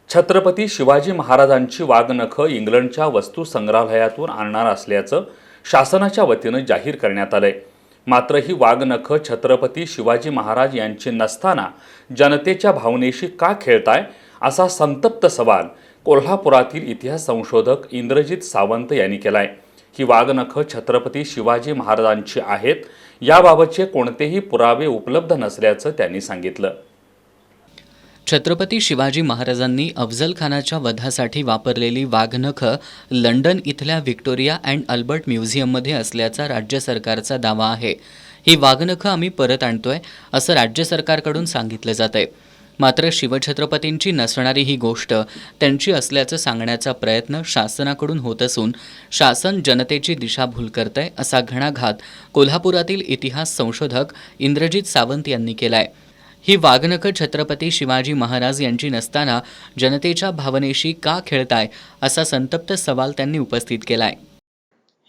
छत्रपती शिवाजी महाराजांची वाघनखं इंग्लंडच्या वस्तू संग्रहालयातून आणणार असल्याचं शासनाच्या वतीनं जाहीर करण्यात आलंय। मात्र ही वाघनखं छत्रपती शिवाजी महाराज यांची नसताना जनतेच्या भावनेशी का खेळताय असा संतप्त सवाल कोल्हापुरातील इतिहास संशोधक इंद्रजित सावंत यांनी केलाय। ही वाघनखं छत्रपती शिवाजी महाराजांची आहेत याबाबतचे कोणतेही पुरावे उपलब्ध नसल्याचं त्यांनी सांगितलं। छत्रपती शिवाजी महाराजांनी अफझल खानाच्या वधासाठी वापरलेली वाघनखं लंडन इथल्या व्हिक्टोरिया अँड अल्बर्ट म्युझियममध्ये असल्याचा राज्य सरकारचा दावा आहे। ही वाघनखं आम्ही परत आणतोय असं राज्य सरकारकडून सांगितलं जातंय। मात्र शिवछत्रपतींची नसणारी ही गोष्ट त्यांची असल्याचं सांगण्याचा प्रयत्न शासनाकडून होत असून शासन जनतेची दिशाभूल करतंय असा घणाघात कोल्हापुरातील इतिहास संशोधक इंद्रजित सावंत यांनी केलाय। ही वाघनखं छत्रपती शिवाजी महाराज यांची नसताना जनतेच्या भावनेशी का खेळताय असा संतप्त सवाल त्यांनी उपस्थित केलाय।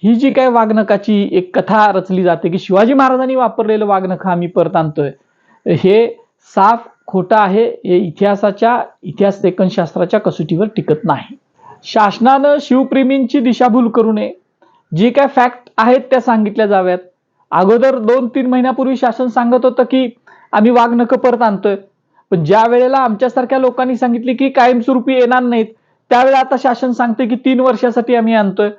ही जी काय वाघनखाची एक कथा रचली जाते की शिवाजी महाराजांनी वापरलेलं वाघनखं आम्ही परत आणतोय, हे साफ खोटं आहे। हे इतिहास लेखनशास्त्राच्या कसोटीवर टिकत नाही। शासनानं शिवप्रेमींची दिशाभूल करू नये, जी काय फॅक्ट आहेत त्या सांगितल्या जाव्यात। अगोदर 2-3 महिन्यापूर्वी शासन सांगत होतं की आम्ही वाघनखं परत आणतोय, पण ज्या वेळेला आमच्यासारख्या लोकांनी सांगितले की कायमस्वरूपी येणार नाहीत त्यावेळेला आता शासन सांगते की 3 वर्षासाठी आम्ही आणतोय।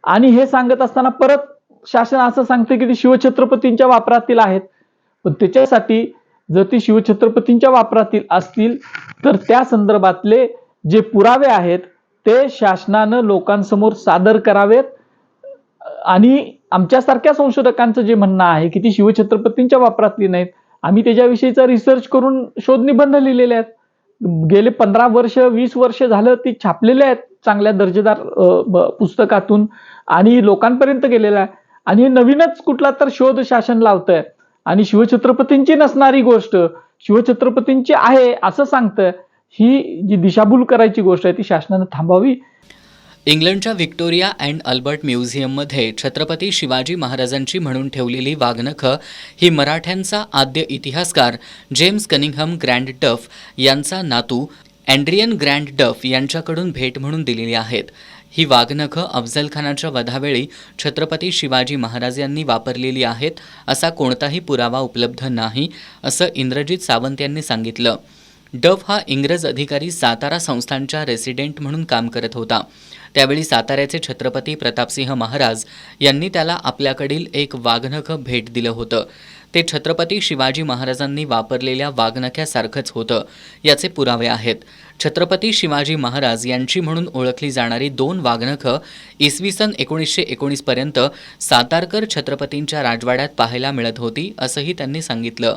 आणि हे सांगत असताना परत शासन असं सांगते की ते शिवछत्रपतींच्या वापरातील आहेत। पण त्याच्यासाठी जर ती शिवछत्रपतींच्या वापरातील असतील तर त्या संदर्भातले जे पुरावे आहेत ते शासनानं लोकांसमोर सादर करावेत। आणि आमच्यासारख्या संशोधकांचं जे म्हणणं आहे की ती शिवछत्रपतींच्या वापरातली नाहीत, आम्ही त्याच्याविषयीचा रिसर्च करून शोध निबंध लिहिलेले आहेत। गेले 15 वर्ष 20 वर्ष झालं ती छापलेले आहेत चांगल्या दर्जेदार पुस्तकातून आणि लोकांपर्यंत गेलेला आहे। आणि नवीनच कुठला तर शोध शासन लावतंय आणि शिवछत्रपतींची नसणारी गोष्ट शिवछत्रपतींची आहे असं सांगतंय। ही जी दिशाभूल करायची गोष्ट आहे ती शासनानं थांबावी। इंग्लंडच्या व्हिक्टोरिया अँड अल्बर्ट म्युझियममध्ये छत्रपती शिवाजी महाराजांची म्हणून ठेवलेली वाघनखं ही मराठ्यांचा आद्य इतिहासकार जेम्स कनिंघम ग्रँड डफ यांचा नातू अँड्रियन ग्रँड डफ यांच्याकडून भेट म्हणून दिलेली आहेत। ही वाघनखं अफझल खानाच्या वधावेळी छत्रपती शिवाजी महाराज यांनी वापरलेली आहेत असा कोणताही पुरावा उपलब्ध नाही असं इंद्रजित सावंत यांनी सांगितलं। डफ हा इंग्रज अधिकारी सातारा संस्थानच्या रेसिडेंट म्हणून काम करत होता। त्यावेळी साताऱ्याचे छत्रपती प्रतापसिंह महाराज यांनी त्याला आपल्याकडील एक वाघनखं भेट दिलं होतं। ते छत्रपती शिवाजी महाराजांनी वापरलेल्या वाघनख्यासारखंच होतं याचे पुरावे आहेत। छत्रपती शिवाजी महाराज यांची म्हणून ओळखली जाणारी 2 वाघनखं इसवी सन 1919 पर्यंत सातारकर छत्रपतींच्या राजवाड्यात पाहायला मिळत होती असंही त्यांनी सांगितलं।